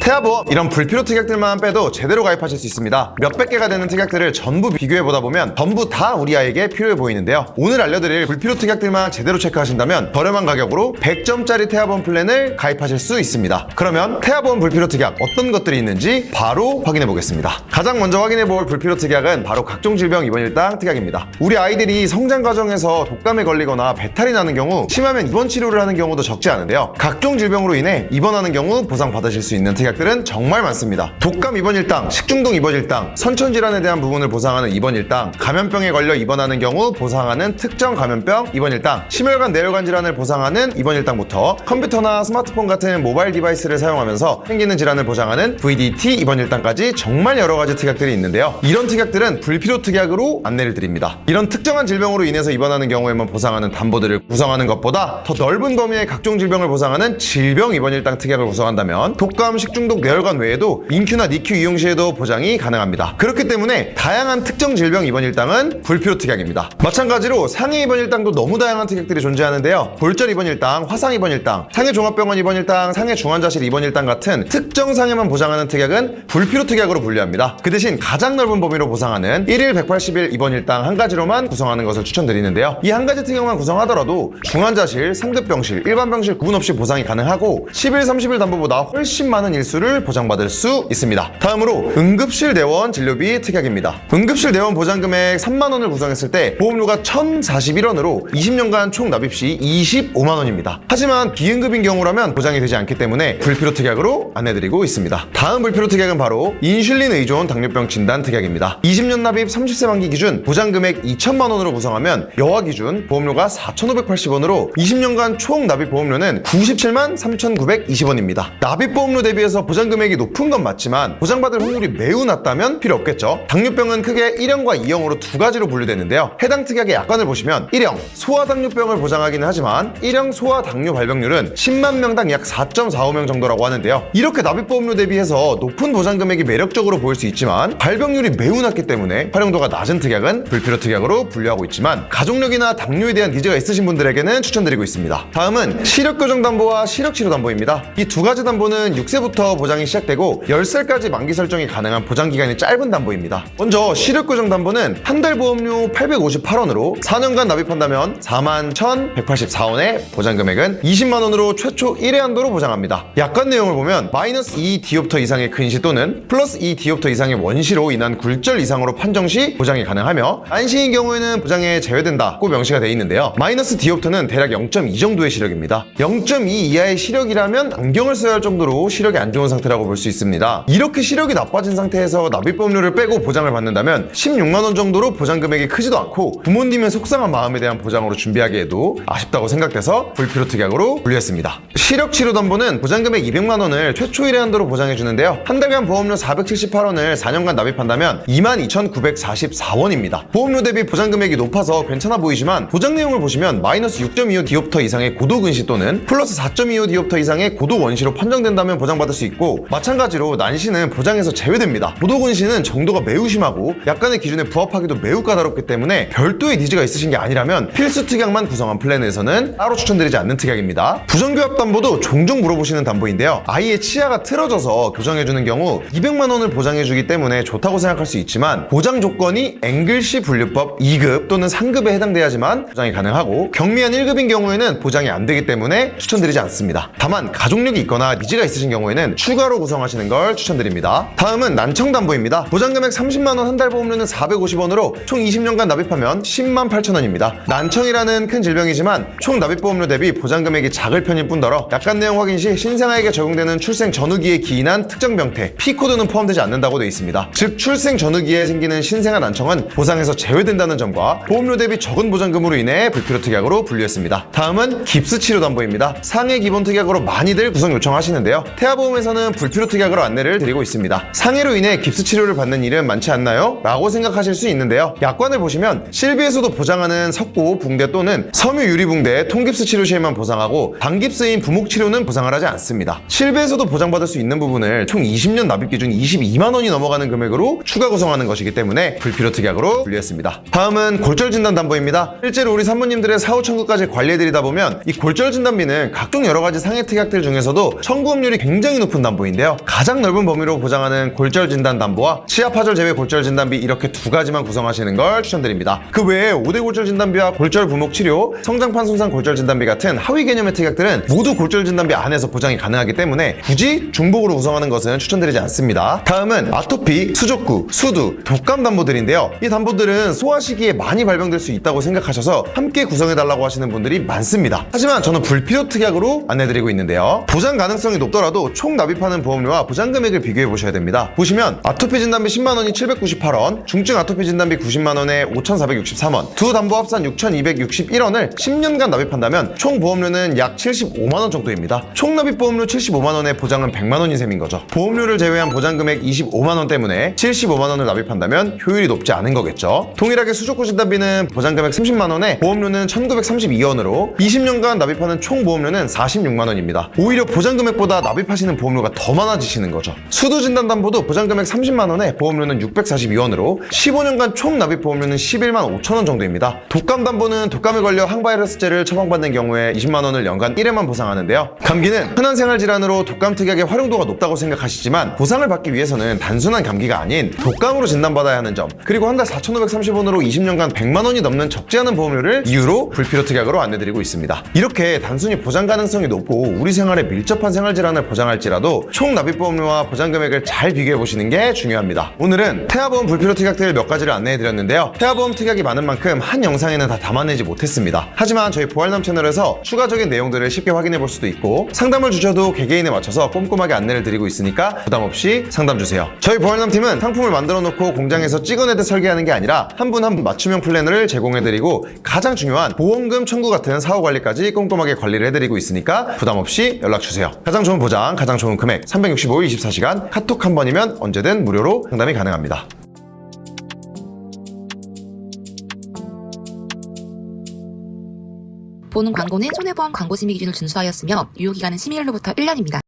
태아보험 이런 불필요 특약들만 빼도 제대로 가입하실 수 있습니다. 몇백 개가 되는 특약들을 전부 비교해보다 보면 전부 다 우리 아이에게 필요해 보이는데요. 오늘 알려드릴 불필요 특약들만 제대로 체크하신다면 저렴한 가격으로 100점짜리 태아보험 플랜을 가입하실 수 있습니다. 그러면 태아보험 불필요 특약 어떤 것들이 있는지 바로 확인해 보겠습니다. 가장 먼저 확인해 볼 불필요 특약은 바로 각종 질병 입원 일당 특약입니다. 우리 아이들이 성장 과정에서 독감에 걸리거나 배탈이 나는 경우, 심하면 입원 치료를 하는 경우도 적지 않은데요. 각종 질병으로 인해 입원하는 경우 보상받으실 수 있는 특약들은 정말 많습니다. 독감 입원 일당, 식중독 입원 일당, 선천질환에 대한 부분을 보상하는 입원 일당, 감염병에 걸려 입원하는 경우 보상하는 특정 감염병 입원 일당, 심혈관 내혈관 질환을 보상하는 입원 일당부터 컴퓨터나 스마트폰 같은 모바일 디바이스를 사용하면서 생기는 질환을 보장하는 VDT 입원 일당까지 정말 여러 가지 특약들이 있는데요. 이런 특약들은 불필요 특약으로 안내를 드립니다. 이런 특정한 질병으로 인해서 입원하는 경우에만 보상하는 담보들을 구성하는 것보다 더 넓은 범위의 각종 질병을 보상하는 질병 입원 일당 특약을 구성한다면 독감, 식중독, 뇌혈관 외에도 인큐나 니큐 이용 시에도 보장이 가능합니다. 그렇기 때문에 다양한 특정 질병 입원 일당은 불필요 특약입니다. 마찬가지로 상해 입원 일당도 너무 다양한 특약들이 존재하는데요. 골절 입원 일당, 화상 입원 일당, 상해 종합병원 입원 일당, 상해 중환자실 입원 일당 같은 특정 상해만 보장하는 특약은 불필요 특약으로 분류합니다. 그 대신 가장 넓은 범위로 보상하는 1일 180일 입원 일당 한 가지로만 구성하는 것을 추천드리는데요. 이 한 가지 특약만 구성하더라도 중환자실, 상급병실, 일반병실 구분 없이 보상이 가능하고 10일, 30일 담보보다 훨씬 많은 일수를 보장받을 수 있습니다. 다음으로 응급실 내원 진료비 특약입니다. 응급실 내원 보장금액 3만원을 구성했을 때 보험료가 1,041원으로 20년간 총 납입 시 25만원입니다. 하지만 비응급인 경우라면 보장이 되지 않기 때문에 불필요 특약으로 안내드리고 있습니다. 다음 불필요 특약은 바로 인슐린 의존 당뇨병 진단 특약입니다. 20년 납입 30세 만기 기준 보장금액 2천만원으로 구성하면 여아 기준 보험료가 4,580원으로 20년간 총 납입 보험료는 97만 3,920원입니다. 납입 보험료 대비해서 보장금액이 높은 건 맞지만 보장받을 확률이 매우 낮다면 필요 없겠죠. 당뇨병은 크게 1형과 2형으로 두 가지로 분류되는데요. 해당 특약의 약관을 보시면 1형 소아당뇨병을 보장하기는 하지만 1형 소아당뇨 발병률은 10만 명당 약 4.45명 정도라고 하는데요. 이렇게 납입 보험료 대비해서 높은 보장금액이 매력적으로 보일 수 있지만 발병률이 매우 낮기 때문에 활용도가 낮은 특약은 불필요 특약으로 분류하고 있지만 가족력이나 당뇨에 대한 니즈가 있으신 분들에게는 추천드리고 있습니다. 다음은 시력교정담보와 시력치료담보입니다. 이 두 가지 담보는 6세부터 보장이 시작되고 10살까지 만기 설정이 가능한 보장기간이 짧은 담보입니다. 먼저 시력교정담보는 한 달 보험료 858원으로 4년간 납입한다면 41,184원에 보장금액은 20만원으로 최초 1회 한도로 보장합니다. 약관 내용을 보면 마이너스 2디옵터 이상의 근시 또는 플러스 2디옵터 이상의 원시로 인한 굴절 이상으로 판정 시 보장이 가능하며 안시인 경우에는 보장에 제외된다고 명시가 되어 있는데요. 마이너스 디옵터는 대략 0.2 정도의 시력입니다. 0.2 이하의 시력이라면 안경을 써야 할 정도로 시력이 안 좋은 상태라고 볼 수 있습니다. 이렇게 시력이 나빠진 상태에서 납입보험료를 빼고 보장을 받는다면 16만원 정도로 보장 금액이 크지도 않고 부모님의 속상한 마음에 대한 보장으로 준비하기에도 아쉽다고 생각돼서 불필요 특약으로 분류했습니다. 시력치료담보는 보장금액 200만원을 최초 1회 한도로 보장해주는데요. 한 달간 보험료 478원을 4년간 납입한다면 22,944원입니다. 보험료 대비 보장금액이 높아서 괜찮아 보이지만 보장 내용을 보시면 마이너스 6.25 디옵터 이상의 고도근시 또는 플러스 4.25 디옵터 이상의 고도 원시로 판정된다면 보장받을 수 있고 마찬가지로 난시는 보장에서 제외됩니다. 고도근시는 정도가 매우 심하고 약관의 기준에 부합하기도 매우 까다롭기 때문에 별도의 니즈가 있으신 게 아니라면 필수 특약만 구성한 플랜에서는 따로 추천드리지 않는 특약입니다. 부정교합담보도 종종 물어보시는 담보인데요. 아이의 치아가 틀어져서 교정해주는 경우 200만원을 보장해주기 때문에 좋다고 생각할 수 있지만 보장 조건이 앵글시 분류법 2급 또는 3급에 해당돼야지만 보장이 가능하고 경미한 1급인 경우에는 보장이 안 되기 때문에 추천드리지 않습니다. 다만 가족력이 있거나 니즈가 있으신 경우에는 추가로 구성하시는 걸 추천드립니다. 다음은 난청담보입니다. 보장금액 30만원 한 달 보험료는 450원으로 총 20년간 납입하면 10만 8천원입니다. 난청이라는 큰 질병이지만 총 납입보험료 대비 보장금액이 작을 편일 뿐더러 약관 내용 확인 시 신생아에게 적용되는 출생 전후기에 기인한 특정 병태 P코드는 포함되지 않는다고 되어 있습니다. 즉 출생 전후기에 생기는 신생아 난청은 보상에서 제외된다는 점과 보험료 대비 적은 보장금으로 인해 불필요 특약으로 분류했습니다. 다음은 깁스치료담보입니다. 상해 기본 특약으로 많이들 구성 요청하시는데요. 태아보험에서는 불필요 특약으로 안내를 드리고 있습니다. 상해로 인해 깁스치료를 받는 일은 많지 않나요? 라고 생각하실 수 있는데요. 약관을 보시면 실비에서도 보장하는 석고, 붕대 또는 섬유 유리붕대, 통깁스 치료 시에만 보상하고 단깁스인 부목치료는 보상을 하지 않습니다. 실비에서도 보장받을 수 있는 부분을 총 20년 납입 기준 22만원이 넘어가는 금액으로 추가 구성하는 것이기 때문에 불필요 특약으로 분류했습니다. 다음은 골절진단담보입니다. 실제로 우리 산모님들의 사후 청구까지 관리해드리다 보면 이 골절진단비는 각종 여러가지 상해 특약들 중에서도 청구업률이 굉장히 높은 담보인데요. 가장 넓은 범위로 보장하는 골절 진단 담보와 치아 파절 제외 골절 진단비 이렇게 두 가지만 구성하시는 걸 추천드립니다. 그 외에 5대 골절 진단비와 골절 부목 치료, 성장판 손상 골절 진단비 같은 하위 개념의 특약들은 모두 골절 진단비 안에서 보장이 가능하기 때문에 굳이 중복으로 구성하는 것은 추천드리지 않습니다. 다음은 아토피, 수족구, 수두, 독감 담보들인데요. 이 담보들은 소화 시기에 많이 발병될 수 있다고 생각하셔서 함께 구성해달라고 하시는 분들이 많습니다. 하지만 저는 불필요 특약으로 안내드리고 있는데요. 보장 가능성이 높더라도 총 납입하는 보험료와 보장 금액을 비교해 보셔야 됩니다. 보시면 아토피 진단비 10만원이 798원, 중증 아토피 진단비 90만원에 5,463원, 두 담보 합산 6,261원을 10년간 납입한다면 총 보험료는 약 75만원 정도입니다. 총 납입 보험료 75만원에 보장은 100만원인 셈인 거죠. 보험료를 제외한 보장 금액 25만원 때문에 75만원을 납입한다면 효율이 높지 않은 거겠죠. 동일하게 수족구 진단비는 보장 금액 30만원에 보험료는 1,932원으로 20년간 납입하는 총 보험료는 46만원입니다. 오히려 보장 금액보다 납입하시는 보험료가 더 많아지시는 거죠. 수두 진단 담보도 보장 금액 30만원에 보험료는 642원으로 15년간 총 납입 보험료는 11만 5천원 정도입니다. 독감 담보는 독감에 걸려 항바이러스제를 처방받는 경우에 20만원을 연간 1회만 보상하는데요. 감기는 흔한 생활질환으로 독감 특약의 활용도가 높다고 생각하시지만 보상을 받기 위해서는 단순한 감기가 아닌 독감으로 진단받아야 하는 점, 그리고 한 달 4,530원으로 20년간 100만원이 넘는 적지 않은 보험료를 이유로 불필요 특약으로 안내드리고 있습니다. 이렇게 단순히 보장 가능성이 높고 우리 생활에 밀접한 생활질환을 보장할지라도 총 납입 보험료와 보장 금액을 잘 비교해보시는 게 중요합니다. 오늘은 태아보험 불필요 특약들 몇 가지를 안내해드렸는데요. 태아보험 특약이 많은 만큼 한 영상에는 다 담아내지 못했습니다. 하지만 저희 보알남 채널에서 추가적인 내용들을 쉽게 확인해볼 수도 있고 상담을 주셔도 개개인에 맞춰서 꼼꼼하게 안내를 드리고 있으니까 부담없이 상담 주세요. 저희 보알남 팀은 상품을 만들어 놓고 공장에서 찍어내듯 설계하는 게 아니라 한 분 한 분 맞춤형 플랜을 제공해드리고 가장 중요한 보험금 청구 같은 사후 관리까지 꼼꼼하게 관리를 해드리고 있으니까 부담없이 연락주세요. 가장 좋은 보장, 가장 좋은 금액, 365일 24시간 카톡 한 번이면 언제든 무료로 상담이 가능합니다. 보는 광고는 손해보험 광고 심의 기준을 준수하였으며 유효기간은 심의일로부터 1년입니다.